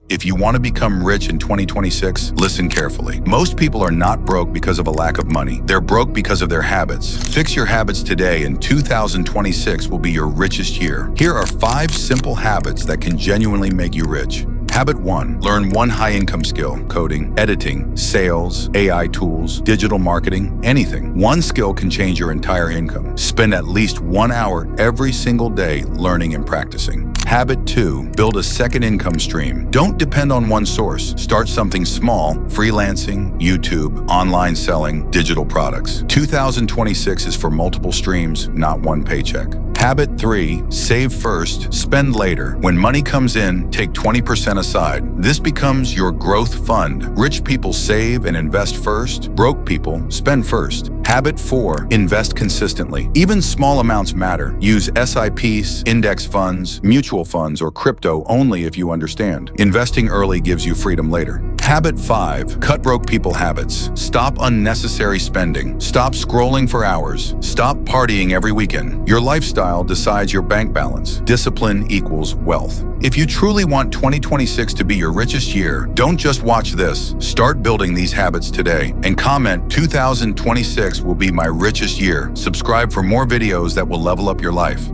If you want to become rich in 2026, listen carefully. Most people are not broke because of a lack of money. They're broke because of their habits. Fix your habits today and 2026 will be your richest year. Here are 5 simple habits that can genuinely make you rich. Habit 1. Learn one high-income skill: coding, editing, sales, AI tools, digital marketing, anything. One skill can change your entire income. Spend at least 1 hour every single day learning and practicing. Habit 2. Build a second income stream. Don't depend on one source. Start something small: freelancing, YouTube, online selling, digital products. 2026 is for multiple streams, not one paycheck. Habit 3. Save first, spend later. When money comes in, take 20% aside. This becomes your growth fund. Rich people save and invest first. Broke people spend first. Habit 4. Invest consistently. Even small amounts matter. Use SIPs, index funds, mutual funds, or crypto only if you understand. Investing early gives you freedom later. Habit 5. Cut broke people habits. Stop unnecessary spending. Stop scrolling for hours. Stop partying every weekend. Your lifestyle decides your bank balance. Discipline equals wealth. If you truly want 2026 to be your richest year, don't just watch this. Start building these habits today and comment, "2026 will be my richest year." Subscribe for more videos that will level up your life.